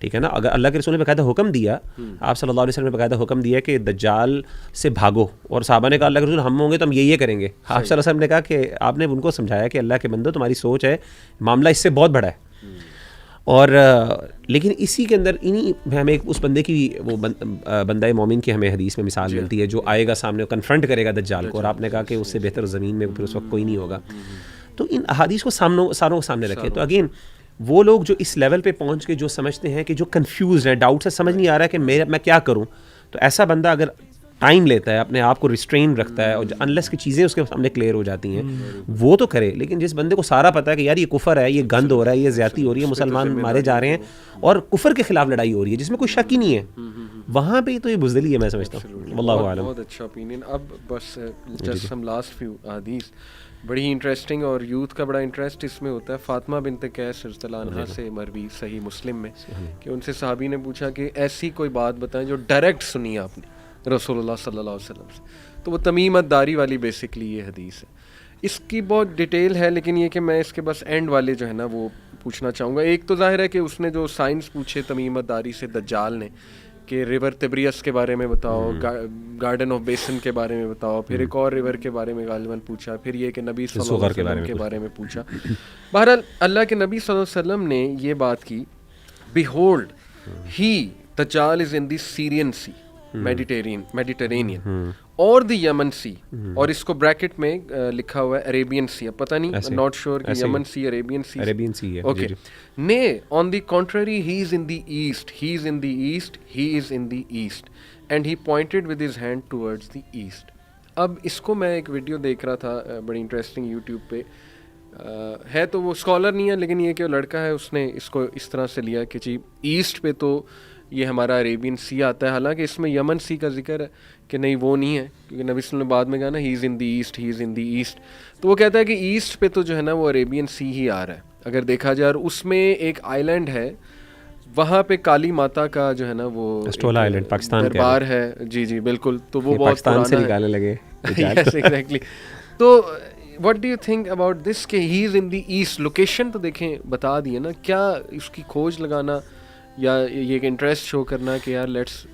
ٹھیک ہے نا. اگر اللہ کے رسول نے باقاعدہ حکم دیا, آپ صلی اللہ علیہ وسلم نے باقاعدہ حکم دیا کہ دجال سے بھاگو, اور صحابہ نے کہا اللہ کے رسول ہم ہوں گے تو ہم یہ کریں گے. آپ صلی اللہ علیہ وسلم نے کہا کہ آپ نے ان کو سمجھایا کہ اللہ کے بندو تمہاری سوچ ہے, معاملہ اس سے بہت بڑا ہے. اور لیکن اسی کے اندر ہمیں اس بندے کی وہ بندہ مومن کی ہمیں حدیث میں مثال ملتی ہے جو آئے گا سامنے, کنفرنٹ کرے گا دجال کو, اور آپ نے کہا کہ اس سے بہتر زمین میں پھر اس وقت کوئی نہیں ہوگا. تو ان احادیث کو ساروں کو سامنے رکھیں. تو اگین وہ لوگ جو اس لیول پہ پہنچ کے جو سمجھتے ہیں کہ جو کنفیوز ہیں, ڈاؤٹ سے سمجھ نہیں آ رہا ہے کہ میں کیا کروں, تو ایسا بندہ اگر ٹائم لیتا ہے, اپنے آپ کو ریسٹرین رکھتا ہے, اور انلیس کی چیزیں اس کے سامنے کلیئر ہو جاتی ہیں وہ تو کرے. لیکن جس بندے کو سارا پتہ ہے کہ یار یہ کفر ہے, یہ گند ہو رہا ہے, یہ زیادتی ہو رہی ہے, مسلمان مارے جا رہے ہیں اور کفر کے خلاف لڑائی ہو رہی ہے جس میں کوئی شک ہی نہیں ہے, وہاں پہ تو یہ بزدلی ہے میں سمجھتا ہوں. واللہ اعلم. بہت اچھا اوپینین. اب بس جسٹ ہم لاسٹ فیو حدیث بڑی ہی انٹرسٹنگ, اور یوتھ کا بڑا انٹرسٹ اس میں ہوتا ہے. فاطمہ بنت قیس رضی اللہ عنہا سے مروی صحیح مسلم میں کہ ان سے صحابی نے پوچھا کہ ایسی کوئی بات بتائیں جو ڈائریکٹ سنی آپ نے رسول اللہ صلی اللہ علیہ وسلم سے. تو وہ تمیمت داری والی بیسکلی یہ حدیث ہے. اس کی بہت ڈیٹیل ہے, لیکن یہ کہ میں اس کے بس اینڈ والے جو ہے نا وہ پوچھنا چاہوں گا. ایک تو ظاہر ہے کہ اس نے جو سائنس پوچھے تمیمت داری سے دجال نے کہ ریور تبریس کے بارے میں بتاؤ, گارڈن آف بیسن کے بارے میں بتاؤ, پھر ایک اور ریور کے بارے میں غالباً پوچھا, پھر یہ کہ نبی صلی اللہ علیہ وسلم کے بارے میں پوچھا. بہرحال اللہ کے نبی صلی اللہ علیہ وسلم نے یہ بات کی, بیہولڈ ہی دجال از in the Sirin C, Mediterranean اور دی یمن سی, اور اس کو بریکٹ میں لکھا ہوا ہے عریبین سی. اب پتہ نہیں, ناٹ شیور کہ یمن سی عریبین سی ہے. اوکے, نے on the country he is in the east, he is in the east, he is in the east, and he pointed with his hand towards the east. اب اس کو میں ایک video دیکھ رہا تھا بڑی انٹرسٹنگ یوٹیوب پہ ہے, تو وہ اسکالر نہیں ہے لیکن یہ کہ وہ لڑکا ہے, اس نے اس کو اس طرح سے لیا کہ جی ایسٹ پہ تو یہ ہمارا عریبین سی آتا ہے, حالانکہ اس میں یمن سی کا ذکر ہے کہ نہیں وہ نہیں ہے, کیونکہ نبی صلی اللہ علیہ وسلم نے بعد میں کہا نا ہی is in the east, he is in the asset. تو وہ کہتا ہے کہ ایسٹ پہ تو جو ہے نا وہ عریبین سی ہی آ رہا ہے اگر دیکھا جائے, اور اس میں ایک آئی لینڈ ہے وہاں پہ کالی ماتا کا جو ہے نا وہ اسٹولا آئی لینڈ پاکستان دربار ہے. جی جی بالکل, تو وہ بہت پاکستان سے نکالنے لگے. Yes exactly. تو what do you think about this کہ he is in the asset? Location تو دیکھیں بتا دیے نا, کیا اس کی کھوج لگانا یا یہ ایک انٹرسٹ شو کرنا کہ یار لیٹس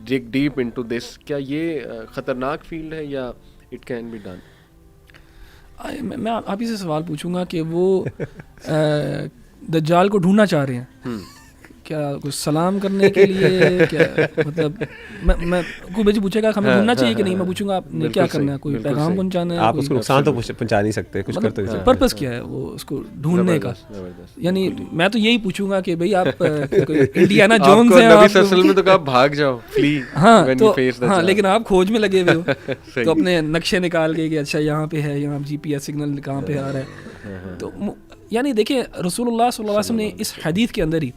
ڈگ ڈیپ انٹو دس, کیا یہ خطرناک فیلڈ ہے یا اٹ کین بی ڈن؟ میں آپ ہی سے سوال پوچھوں گا کہ وہ دجال کو ڈھونڈنا چاہ رہے ہیں, کیا کچھ سلام کرنے کے لیے, کیا مطلب میں کوئی مجھے پوچھے گا ہمیں ڈھونڈنا چاہیے کہ نہیں, میں پوچھوں گا آپ نے کیا کرنا ہے, کوئی پیغام پہنچانا ہے, آپ اس کو نقصان تو پہنچا نہیں سکتے, کچھ کر تو نہیں سکتے, پرپس کیا ہے وہ اس کو ڈھونڈنے کا. یعنی میں تو یہی پوچھوں گا کہ بھائی آپ انڈیانا جونز ہیں, نبی صلی اللہ علیہ وسلم نے تو کہا بھاگ جاؤ, فلی, ہاں لیکن آپ کھوج میں لگے ہوئے ہو تو اپنے نقشے نکال کے کہ اچھا یہاں پہ ہے, یہاں جی پی ایس سگنل کہاں پہ آ رہا ہے. تو یعنی دیکھیں رسول اللہ صلی اللہ علیہ وسلم نے اس حدیث کے اندر ہی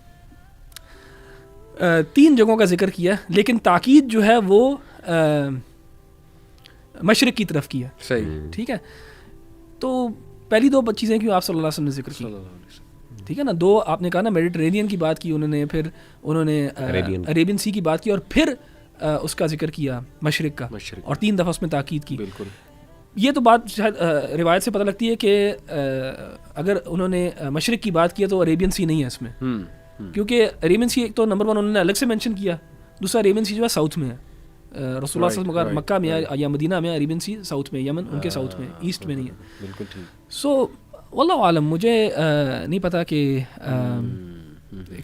3 جگہوں کا ذکر کیا, لیکن تاکید جو ہے وہ مشرق کی طرف کی ہے. صحیح, ٹھیک ہے. تو پہلی 2 چیزیں کیوں آپ صلی اللہ علیہ وسلم نے ذکر کی, ٹھیک ہے نا. 2 آپ نے کہا نا میڈیٹرینین کی بات کی انہوں نے, پھر انہوں نے عریبین سی کی بات کی, اور پھر اس کا ذکر کیا مشرق کا, اور 3 دفعہ اس میں تاکید کی. بالکل. یہ تو بات شاید روایت سے پتہ لگتی ہے کہ اگر انہوں نے مشرق کی بات کی تو عریبین سی نہیں ہے اس میں, کیونکہ عریبین سی ایک تو نمبر 1 انہوں نے الگ سے مینشن کیا, دوسرا عریبین سی جو ہے ساؤتھ میں ہے. رسول اللہ صلی اللہ علیہ وسلم مکہ میں یا مدینہ میں, عریبین سی ساؤتھ میں, یمن ان کے ساؤتھ میں, ایسٹ میں نہیں ہے. بالکل ٹھیک. سو واللہ عالم, مجھے نہیں پتا کہ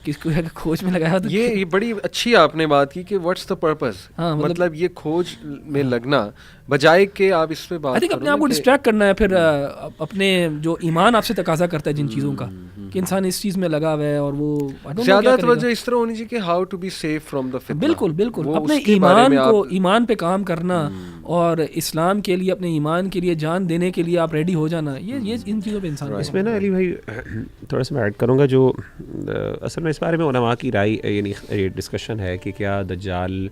کس کو کھوج میں لگایا. یہ بڑی اچھی آپ نے بات کی کہ واٹس دا پرپز, مطلب یہ کھوج میں لگنا بجائے کہ آپ اس پہ بات کرو, اپنے آپ کو ڈسٹریکٹ کرنا ہے, پھر اپنے جو ایمان آپ سے تقاضا کرتا ہے جن چیزوں کا کہ انسان اس چیز میں لگا ہوا ہے, اور وہ زیادہ توجہ اس طرح ہونی چاہیے کہ how to be safe from the فتنہ. بالکل بالکل, اپنے ایمان پہ کام کرنا اور اسلام کے لیے, اپنے ایمان کے لیے جان دینے کے لیے آپ ریڈی ہو جانا, یہ ان چیزوں پہ انسان. اس میں نا علی بھائی تھوڑا سا میں ایڈ کروں گا, جو اصل میں اس بارے میں علماء کی رائے یعنی ڈسکشن ہے کہ کیا دجال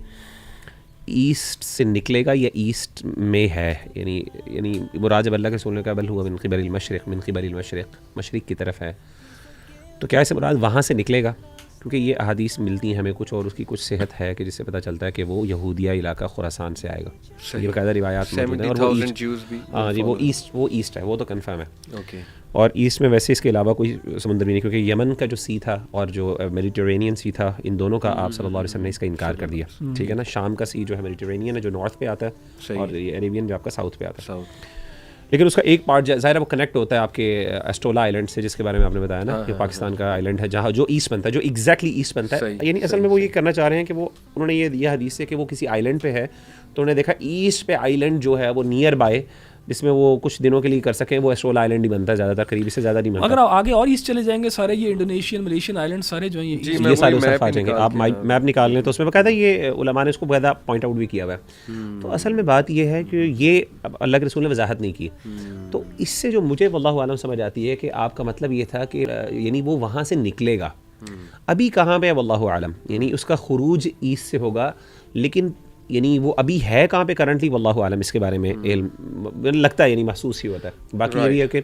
ایسٹ سے نکلے گا یا ایسٹ میں ہے, یعنی مراد جب اللہ کے رسول نے کہا بل ہوا من قبل المشرق, من قبل المشرق, مشرق کی طرف ہے, تو کیا اسے مراد وہاں سے نکلے گا کیونکہ یہ احادیث ملتی ہیں ہمیں کچھ اور اس کی کچھ صحت ہے کہ جس سے پتہ چلتا ہے کہ وہ یہودیہ علاقہ خراسان سے آئے گا. یہ باقاعدہ روایات موجود ہیں. اور ہاں جی وہ ایسٹ ہے, وہ تو کنفرم ہے. اور ایسٹ میں ویسے اس کے علاوہ کوئی سمندر بھی نہیں, کیونکہ یمن کا جو سی تھا اور جو میڈیٹرینین سی تھا, ان دونوں کا آپ صلی اللہ علیہ وسلم نے اس کا انکار کر دیا. ٹھیک ہے نا. شام کا سی جو ہے میڈیٹرینین ہے جو نارتھ پہ آتا ہے, اور عربین جو آپ کا ساؤتھ پہ آتا ہے. لیکن اس کا ایک پارٹ ظاہر وہ کنیکٹ ہوتا ہے آپ کے اسٹولا آئلینڈ سے, جس کے بارے میں آپ نے بتایا نا کہ پاکستان کا آئلینڈ ہے جہاں جو ایسٹ بنتا ہے, جو ایگزیکٹلی ایسٹ بنتا ہے. یعنی اصل میں وہ یہ کرنا چاہ رہے ہیں کہ وہ انہوں نے یہ حدیث ہے کہ وہ کسی آئلینڈ پہ ہے, تو انہوں نے دیکھا ایسٹ پہ آئلینڈ جو ہے وہ نیئر بائی جس میں وہ کچھ دنوں کے لیے کر سکیں, وہ اسٹولا آئلینڈ ہی بنتا ہے زیادہ تر, قریب سے زیادہ نہیں بنتا. اگر آپ آگے اور ایسٹ چلے جائیں گے سارے یہ انڈونیشین ملیشین آئلینڈ سارے جو ہیں یہ سارے صرف آ جائیں گے. آپ میپ نکال لیں تو اس میں باقاعدہ یہ علماء نے اس کو باقاعدہ پوائنٹ آؤٹ بھی کیا ہوا ہے. تو اصل میں بات یہ ہے کہ یہ اللہ کے رسول نے وضاحت نہیں کی. تو اس سے جو مجھے واللہ عالم سمجھ آتی ہے کہ آپ کا مطلب یہ تھا کہ یعنی وہ وہاں سے نکلے گا, ابھی کہاں پہ واللہ عالم, یعنی اس کا خروج ایسٹ سے ہوگا, لیکن یعنی وہ ابھی ہے کہاں پہ کرنٹلی واللہ عالم, اس کے بارے میں علم لگتا ہے, یعنی محسوس ہی ہوتا ہے. باقی یہ بھی ہے کہ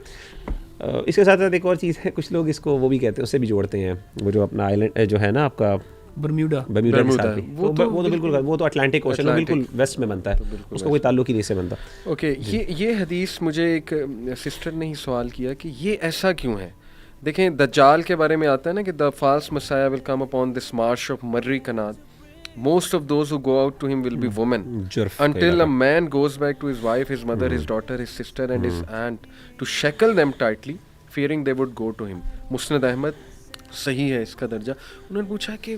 اس کے ساتھ ساتھ ایک اور چیز ہے, کچھ لوگ اس کو وہ بھی کہتے ہیں, اس سے بھی جوڑتے ہیں, وہ جو اپنا آئلینڈ جو ہے نا آپ کا برمیوڈا وہ تو بالکل, وہ تو اٹلانٹک اوشن ہے, بالکل ویسٹ میں بنتا ہے, اس کا کوئی تعلق ہی نہیں سے بنتا. اوکے, یہ حدیث مجھے ایک سسٹر نے ہی سوال کیا کہ یہ ایسا کیوں ہے. دیکھیں دجال کے بارے میں آتا ہے نا کہ the false messiah will come upon this marsh of Marri Kanat. Most of those who go out to him will be women, until a man goes back to his wife, his mother, his daughter, his sister and his aunt to shackle them tightly, fearing they would go to him. مسند احمد صحیح ہے اس کا درجہ. انہوں نے پوچھا کہ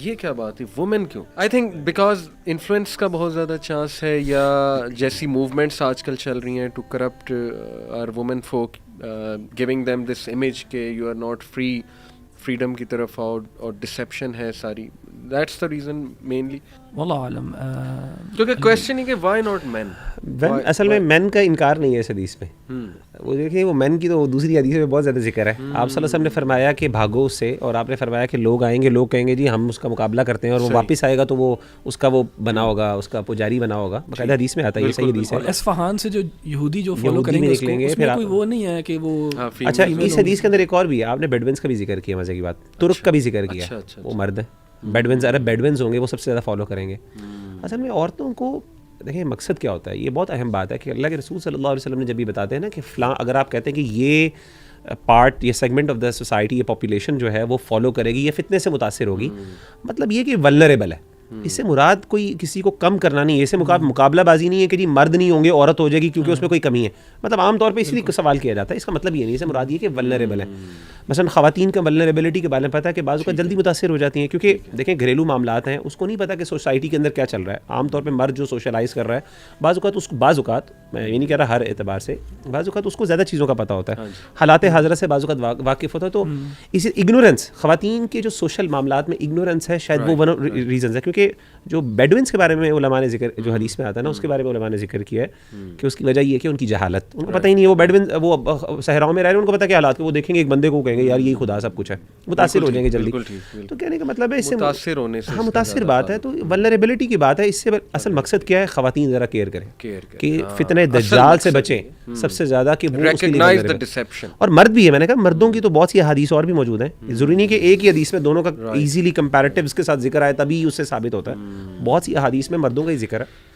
یہ کیا بات ہے, وومن کیوں؟ آئی تھنک بیکاز انفلوئنس کا بہت زیادہ چانس ہے, یا جیسی موومنٹس آج کل چل رہی ہیں to corrupt our women folk, giving them this image کہ you are not free, freedom کی طرف آؤ, اور ڈسیپشن ہے ساری. دیٹس دا ریزن مینلی, واللہ عالم. کیونکہ کویسچن ہے کہ وائی ناٹ مین. اصل میں مین کا انکار نہیں ہے اس حدیث میں. وہ دیکھیں وہ مین کی تو دوسری حدیث میں بہت زیادہ ذکر ہے. آپ صلی اللہ علیہ وسلم نے فرمایا کہ بھاگو اس سے, اور آپ نے فرمایا کہ لوگ آئیں گے, لوگ کہیں گے جی ہم اس کا مقابلہ کرتے ہیں, اور وہ واپس آئے گا تو وہ اس کا وہ بنا ہوگا, اس کا پجاری بنا ہوگا. باقاعدہ حدیث میں آتا ہے, یہ صحیح حدیث ہے. اصفہان سے جو یہودی جو فالو کریں گے اس میں کوئی وہ نہیں ہے کہ وہ. اچھا, اس حدیث کے اندر ایک اور بھی ہے, آپ نے بیڈوینس کا بھی ذکر کیا, مزے کی بات, ترک کا بھی ذکر کیا. وہ مرد ہیں, بیڈوینز, عرب بیڈوینز ہوں گے, وہ سب سے زیادہ فالو کریں گے. اصل میں عورتوں کو دیکھیں مقصد کیا ہوتا ہے, یہ بہت اہم بات ہے کہ اللہ کے رسول صلی اللہ علیہ وسلم نے جب بھی بتاتے ہیں نا کہ فلاں, اگر آپ کہتے ہیں کہ یہ پارٹ, یہ سیگمنٹ آف دا سوسائٹی, یہ پاپولیشن جو ہے وہ فالو کرے گی, یہ فتنے سے متاثر ہوگی, مطلب یہ کہ ولنریبل ہے. اس سے مراد کوئی کسی کو کم کرنا نہیں ہے, اس سے مقابلہ بازی نہیں ہے کہ جی مرد نہیں ہوں گے عورت ہو جائے گی کیونکہ اس میں کوئی کمی ہے. مطلب عام طور پہ اسی لیے سوال کیا جاتا ہے, اس کا مطلب یہ نہیں, اس سے مراد یہ کہ ولنریبل ہے. مثلا خواتین کا ولنریبلٹی کے بارے میں پتہ ہے کہ بعض اوقات جلدی متاثر ہو جاتی ہیں, کیونکہ دیکھیں گھریلو معاملات ہیں, اس کو نہیں پتہ کہ سوسائٹی کے اندر کیا چل رہا ہے. عام طور پہ مرد جو سوشلائز کر رہا ہے, بعض اوقات میں یہ نہیں کہہ رہا ہر اعتبار سے, بعض اوقات اس کو زیادہ چیزوں کا پتہ ہوتا ہے, حالات حاضرہ سے بعض اوقات واقف ہوتا ہے. تو اسی اگنورینس, خواتین کے جو سوشل معاملات میں اگنورینس ہے, شاید وہ ون آف ریزنز ہے. کیونکہ جو بیڈوینس کے بارے میں علماء نے ذکر, جو حدیث میں آتا ہے نا, اس کے بارے میں علماء نے ذکر کیا ہے کہ اس کی وجہ یہ ہے کہ ان کی جہالت, ان کو پتہ ہی نہیں ہے. وہ بیڈوین, وہ صحراؤں میں رہ رہے ہیں, ان کو پتہ کیا حالات کے, وہ دیکھیں گے ایک بندے کو کہیں گے یار یہی خدا سب کچھ ہے, متاثر ہو جائیں گے جلدی. تو کہنے کا مطلب ہے اس سے متاثر ہونے سے, ہاں متاثر بات ہے. تو ولنریبلٹی کی بات ہے, اس سے اصل مقصد کیا ہے, خواتین ذرا کیئر کریں کہ فتنہ دجال سے بچیں سب سے زیادہ, کہ وہ اس کے لیے. اور مرد بھی ہے, میں نے کہا مردوں کی تو بہت سی حدیث اور بھی موجود ہیں, ضروری نہیں کہ ایک ہی حدیث میں دونوں کا ایزیلی کمپیریٹیوز کے ساتھ ذکر آئے تبھی اس سے ثابت ہوتا ہے. بہت سی احادیث میں مردوں کا ہی ذکر ہے.